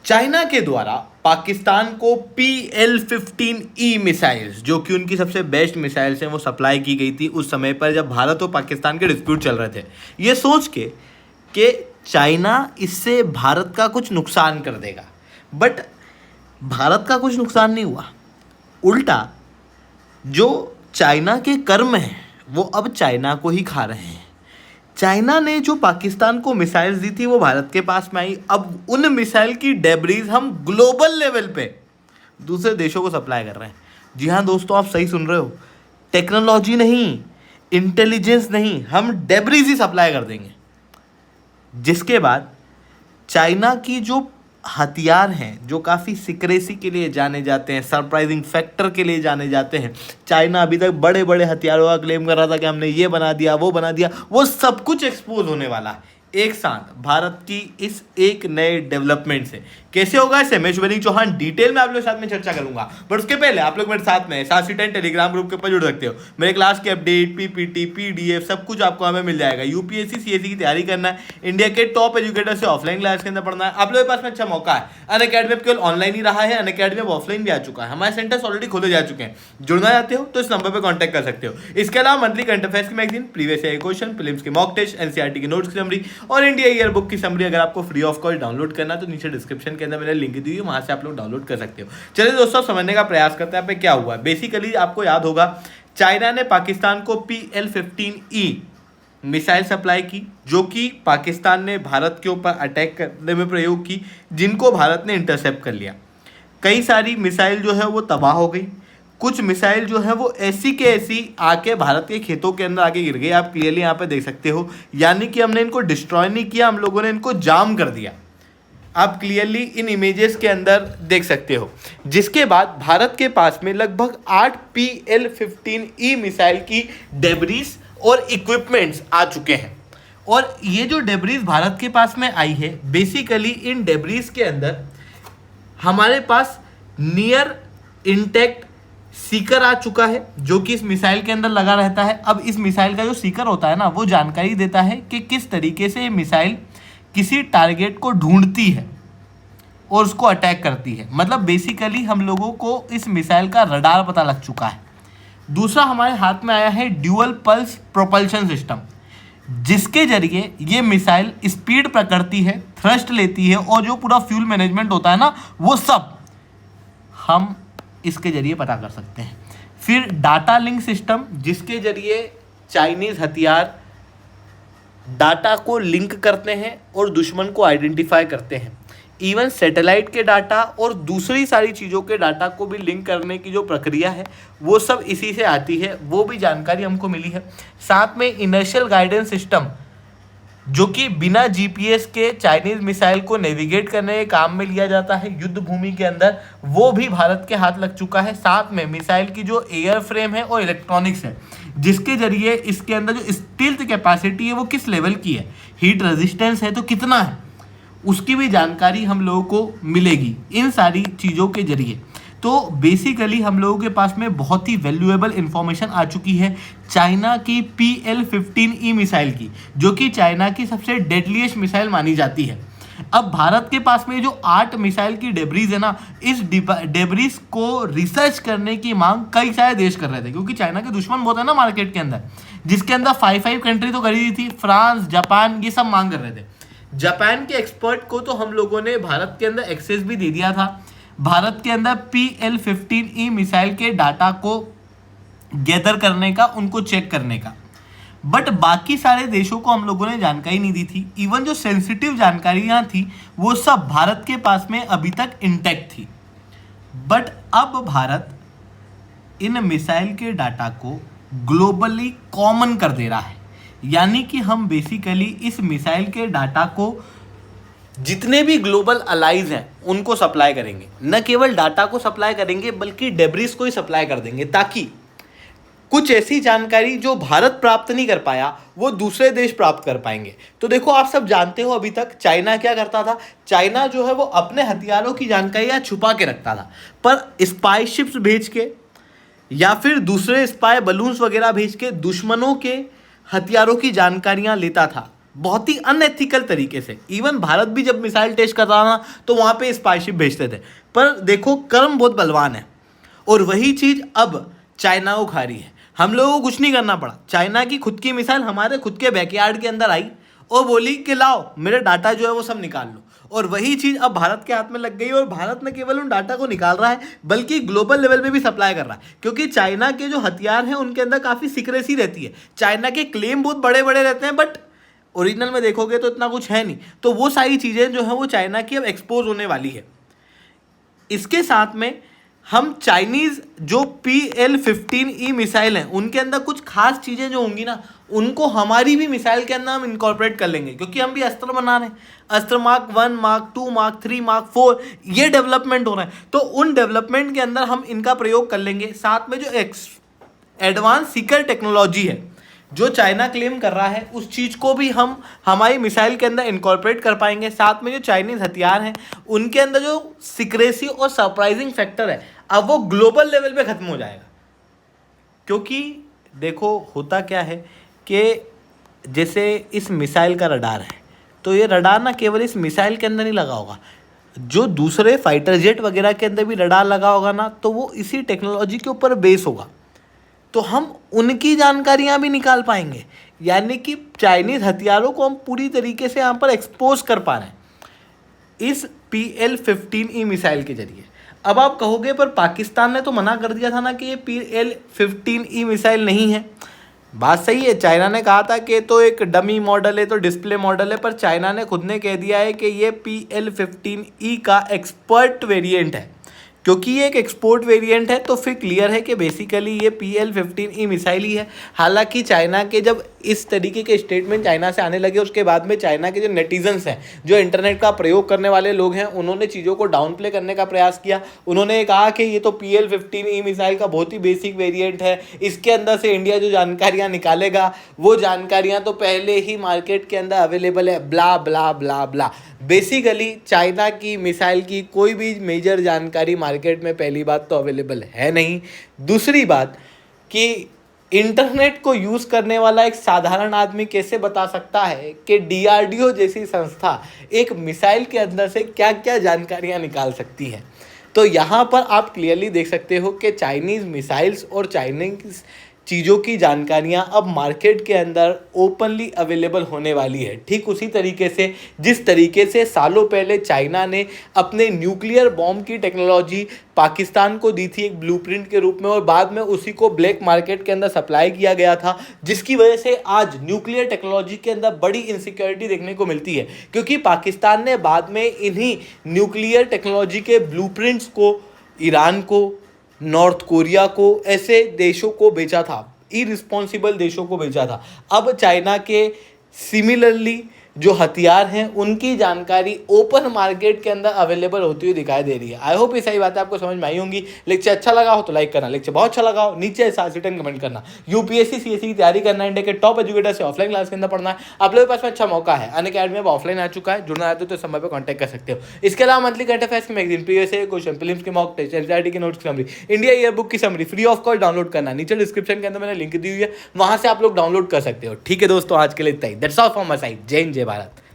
China के द्वारा पाकिस्तान को PL-15E मिसाइल्स, जो कि उनकी सबसे बेस्ट मिसाइल्स हैं, वो सप्लाई की गई थी उस समय पर जब भारत और पाकिस्तान के डिस्प्यूट चल रहे थे, ये सोच के कि चाइना इससे भारत का कुछ नुकसान कर देगा। बट भारत का कुछ नुकसान नहीं हुआ, उल्टा जो चाइना के कर्म हैं वो अब चाइना को ही खा रहे हैं। चाइना ने जो पाकिस्तान को मिसाइल्स दी थी वो भारत के पास में आई। अब उन मिसाइल की डेब्रीज हम ग्लोबल लेवल पे दूसरे देशों को सप्लाई कर रहे हैं। जी हाँ दोस्तों, आप सही सुन रहे हो, टेक्नोलॉजी नहीं, इंटेलिजेंस नहीं, हम डेब्रीज ही सप्लाई कर देंगे। जिसके बाद चाइना की जो हथियार हैं, जो काफ़ी सिक्रेसी के लिए जाने जाते हैं, सरप्राइजिंग फैक्टर के लिए जाने जाते हैं, चाइना अभी तक बड़े बड़े हथियारों का क्लेम कर रहा था कि हमने ये बना दिया, वो बना दिया, वो सब कुछ एक्सपोज होने वाला है एक साथ भारत की इस एक नए डेवलपमेंट से। कैसे होगा इसे मैं शुभेंदु चौहान डिटेल में आप लोग साथ में चर्चा करूंगा। बट उसके पहले आप लोग मेरे साथ में सासी10 टेलीग्राम ग्रुप के ऊपर जुड़ सकते हो। मेरे क्लास की अपडेट, PPT, PDF सब कुछ आपको हमें मिल जाएगा। UPSC CSE की तैयारी करना है, इंडिया के टॉप एजुकेटर से ऑफलाइन क्लास के अंदर पढ़ना है, आप लोगों के पास में अच्छा मौका है। अनअकैडमी केवल ऑनलाइन ही रहा है, अनअकैडमी अब ऑफलाइन भी आ चुका है। हमारे सेंटर्स ऑलरेडी खोले जा चुके हैं। जुड़ना चाहते हो तो इस नंबर पर कॉन्टैक्ट कर सकते हो। इसके अलावा मंथली करंट अफेयर्स की magazine, previous year question, prelims के मॉक टेस्ट, NCERT के नोट्स की समरी और इंडिया ईयर बुक की समरी अगर आपको फ्री ऑफ कॉस्ट डाउनलोड करना है तो नीचे डिस्क्रिप्शन के अंदर मैंने लिंक दी है, वहां से आप लोग डाउनलोड कर सकते हो। चलिए दोस्तों, समझने का प्रयास करते हैं पे क्या हुआ। बेसिकली आपको याद होगा चाइना ने पाकिस्तान को PL-15E मिसाइल सप्लाई की, जो कि पाकिस्तान ने भारत के ऊपर अटैक करने में प्रयोग की, जिनको भारत ने इंटरसेप्ट कर लिया। कई सारी मिसाइल जो है वो तबाह हो गई, कुछ मिसाइल जो है वो ऐसी के ऐसी आके भारत के खेतों के अंदर आके गिर गई। आप क्लियरली यहाँ पे देख सकते हो, यानी कि हमने इनको डिस्ट्रॉय नहीं किया, हम लोगों ने इनको जाम कर दिया। आप क्लियरली इन इमेजेस के अंदर देख सकते हो। जिसके बाद भारत के पास में लगभग 8 PL-15E मिसाइल की डेब्रीज और इक्विपमेंट्स आ चुके हैं। और ये जो डेब्रीज भारत के पास में आई है, बेसिकली इन डेब्रीज के अंदर हमारे पास नियर इंटैक्ट सीकर आ चुका है, जो कि इस मिसाइल के अंदर लगा रहता है। अब इस मिसाइल का जो सीकर होता है ना, वो जानकारी देता है कि किस तरीके से ये मिसाइल किसी टारगेट को ढूंढती है और उसको अटैक करती है। मतलब बेसिकली हम लोगों को इस मिसाइल का रडार पता लग चुका है। दूसरा हमारे हाथ में आया है ड्यूअल पल्स प्रोपल्शन सिस्टम, जिसके जरिए ये मिसाइल स्पीड पकड़ती है, थ्रस्ट लेती है और जो पूरा फ्यूल मैनेजमेंट होता है ना, वो सब हम इसके जरिए पता कर सकते हैं। फिर डाटा लिंक सिस्टम, जिसके जरिए चाइनीज हथियार डाटा को लिंक करते हैं और दुश्मन को आइडेंटिफाई करते हैं। इवन सैटेलाइट के डाटा और दूसरी सारी चीज़ों के डाटा को भी लिंक करने की जो प्रक्रिया है वो सब इसी से आती है, वो भी जानकारी हमको मिली है। साथ में इनर्शियल गाइडेंस सिस्टम, जो कि बिना GPS के चाइनीज मिसाइल को नेविगेट करने के काम में लिया जाता है युद्ध भूमि के अंदर, वो भी भारत के हाथ लग चुका है। साथ में मिसाइल की जो एयर फ्रेम है और इलेक्ट्रॉनिक्स है, जिसके जरिए इसके अंदर जो स्टील्थ कैपेसिटी है वो किस लेवल की है, हीट रेजिस्टेंस है तो कितना है, उसकी भी जानकारी हम लोगों को मिलेगी इन सारी चीज़ों के जरिए। तो बेसिकली हम लोगों के पास में बहुत ही वैल्यूएबल इंफॉर्मेशन आ चुकी है चाइना की PL-15E मिसाइल की, जो कि चाइना की सबसे डेडलीस्ट मिसाइल मानी जाती है। अब भारत के पास में जो 8 मिसाइल की डेब्रीज है ना, इस डेब्रीज को रिसर्च करने की मांग कई सारे देश कर रहे थे, क्योंकि चाइना के दुश्मन बहुत है ना मार्केट के अंदर, जिसके अंदर 5 कंट्री तो करी थी, फ्रांस, जापान, ये सब मांग कर रहे थे। जापान के एक्सपर्ट को तो हम लोगों ने भारत के अंदर एक्सेस भी दे दिया था, भारत के अंदर PL-15E मिसाइल के डाटा को गैदर करने का, उनको चेक करने का। बट बाकी सारे देशों को हम लोगों ने जानकारी नहीं दी थी। इवन जो सेंसिटिव जानकारियां थी वो सब भारत के पास में अभी तक इंटैक्ट थी। बट अब भारत इन मिसाइल के डाटा को ग्लोबली कॉमन कर दे रहा है, यानी कि हम बेसिकली इस मिसाइल के डाटा को जितने भी ग्लोबल अलाइज हैं उनको सप्लाई करेंगे। न केवल डाटा को सप्लाई करेंगे बल्कि डेब्रीज को ही सप्लाई कर देंगे, ताकि कुछ ऐसी जानकारी जो भारत प्राप्त नहीं कर पाया वो दूसरे देश प्राप्त कर पाएंगे। तो देखो, आप सब जानते हो अभी तक चाइना क्या करता था। चाइना जो है वो अपने हथियारों की जानकारियां छुपा के रखता था, पर स्पाई शिप्स भेज के या फिर दूसरे स्पाई बलून्स वगैरह भेज के दुश्मनों के हथियारों की जानकारियां लेता था बहुत ही अनएथिकल तरीके से। इवन भारत भी जब मिसाइल टेस्ट कर रहा ना तो वहाँ पे स्पाईशिप भेजते थे। पर देखो कर्म बहुत बलवान है, और वही चीज़ अब चाइना को खा रही है। हम लोगों को कुछ नहीं करना पड़ा, चाइना की खुद की मिसाइल हमारे खुद के बैकयार्ड के अंदर आई और बोली कि लाओ मेरे डाटा जो है वो सब निकाल लो, और वही चीज़ अब भारत के हाथ में लग गई। और भारत न केवल उन डाटा को निकाल रहा है बल्कि ग्लोबल लेवल पे भी सप्लाई कर रहा है, क्योंकि चाइना के जो हथियार हैं उनके अंदर काफ़ी सीक्रेसी रहती है। चाइना के क्लेम बहुत बड़े बड़े रहते हैं, बट ओरिजिनल में देखोगे तो इतना कुछ है नहीं। तो वो सारी चीज़ें जो है वो चाइना की अब एक्सपोज होने वाली है। इसके साथ में हम चाइनीज़ जो PL-15E मिसाइल हैं उनके अंदर कुछ खास चीज़ें जो होंगी ना, उनको हमारी भी मिसाइल के अंदर हम इनकॉर्पोरेट कर लेंगे, क्योंकि हम भी अस्त्र बना रहे हैं। अस्त्र Mark 1, Mark 2, Mark 3, Mark 4 ये डेवलपमेंट हो रहा है, तो उन डेवलपमेंट के अंदर हम इनका प्रयोग कर लेंगे। साथ में जो एडवांस सीकर टेक्नोलॉजी है जो चाइना क्लेम कर रहा है, उस चीज़ को भी हम हमारी मिसाइल के अंदर इनकॉर्पोरेट कर पाएंगे। साथ में जो चाइनीज़ हथियार हैं उनके अंदर जो सीक्रेसी और सरप्राइजिंग फैक्टर है अब वो ग्लोबल लेवल पे ख़त्म हो जाएगा। क्योंकि देखो होता क्या है कि जैसे इस मिसाइल का रडार है, तो ये रडार ना केवल इस मिसाइल के अंदर नहीं लगा होगा, जो दूसरे फाइटर जेट वगैरह के अंदर भी रडार लगा होगा ना, तो वो इसी टेक्नोलॉजी के ऊपर बेस होगा। तो हम उनकी जानकारियां भी निकाल पाएंगे, यानी कि चाइनीज़ हथियारों को हम पूरी तरीके से यहाँ पर एक्सपोज कर पा रहे हैं इस PL-15E मिसाइल के जरिए। अब आप कहोगे पर पाकिस्तान ने तो मना कर दिया था ना कि ये PL-15E मिसाइल नहीं है। बात सही है, चाइना ने कहा था कि ये तो एक डमी मॉडल है, तो डिस्प्ले मॉडल है, पर चाइना ने खुद ने कह दिया है कि ये PL-15E का एक्सपर्ट वेरिएंट है। क्योंकि ये एक एक्सपोर्ट वेरिएंट है तो फिर क्लियर है कि बेसिकली ये PL-15E मिसाइल ही है। हालांकि चाइना के जब इस तरीके के स्टेटमेंट चाइना से आने लगे, उसके बाद में चाइना के जो नेटिजन्स हैं, जो इंटरनेट का प्रयोग करने वाले लोग हैं, उन्होंने चीज़ों को डाउन प्ले करने का प्रयास किया। उन्होंने कहा कि ये तो PL-15E मिसाइल का बहुत ही बेसिक वेरिएंट है, इसके अंदर से इंडिया जो जानकारियाँ निकालेगा वो जानकारियाँ तो पहले ही मार्केट के अंदर अवेलेबल है, ब्ला ब्ला ब्ला ब्ला। बेसिकली चाइना की मिसाइल की कोई भी मेजर जानकारी मार्केट में पहली बात तो अवेलेबल है नहीं। दूसरी बात कि इंटरनेट को यूज़ करने वाला एक साधारण आदमी कैसे बता सकता है कि DRDO जैसी संस्था एक मिसाइल के अंदर से क्या क्या जानकारियां निकाल सकती है। तो यहाँ पर आप क्लियरली देख सकते हो कि चाइनीज़ मिसाइल्स और चाइनीज़ चीज़ों की जानकारियाँ अब मार्केट के अंदर ओपनली अवेलेबल होने वाली है। ठीक उसी तरीके से जिस तरीके से सालों पहले चाइना ने अपने न्यूक्लियर बॉम्ब की टेक्नोलॉजी पाकिस्तान को दी थी एक ब्लूप्रिंट के रूप में, और बाद में उसी को ब्लैक मार्केट के अंदर सप्लाई किया गया था, जिसकी वजह से आज न्यूक्लियर टेक्नोलॉजी के अंदर बड़ी इनसिक्योरिटी देखने को मिलती है। क्योंकि पाकिस्तान ने बाद में इन्हीं न्यूक्लियर टेक्नोलॉजी के ब्लूप्रिंट्स को ईरान को, नॉर्थ कोरिया को, ऐसे देशों को बेचा था, इररिस्पॉन्सिबल देशों को बेचा था। अब चाइना के सिमिलरली जो हथियार हैं उनकी जानकारी ओपन मार्केट के अंदर अवेलेबल होती हुई दिखाई दे रही है। आई होप ये सही बातें आपको समझ में आई होंगी। लेक्चर अच्छा लगा हो तो लाइक करना, लेक्चर बहुत अच्छा लगा हो नीचे रिटर्न कमेंट करना। UPSC CSE की तैयारी करना है, इंडिया के टॉप एजुकेटर से ऑफलाइन क्लास के अंदर पढ़ना है, आप लोगों के पास में अच्छा मौका है। अनअकैडमी में ऑफलाइन आ चुका है, जुड़ना चाहते हो तो इस समय पर कॉन्टैक्ट कर सकते हो। इसके अलावा मंथली करंट अफेयर्स की magazine, previous year question, prelims के मॉक टेस्ट, NCERT की नोट्स की समरी, इंडिया ईयर बुक की summary free of cost download करना, नीचे डिस्क्रिप्शन के अंदर मैंने लिंक दी हुई है, वहां से आप लोग डाउनलोड कर सकते हो। ठीक है दोस्तों, आज के लिए इतना ही। That's all from my side. जय हिंद, जय भारत।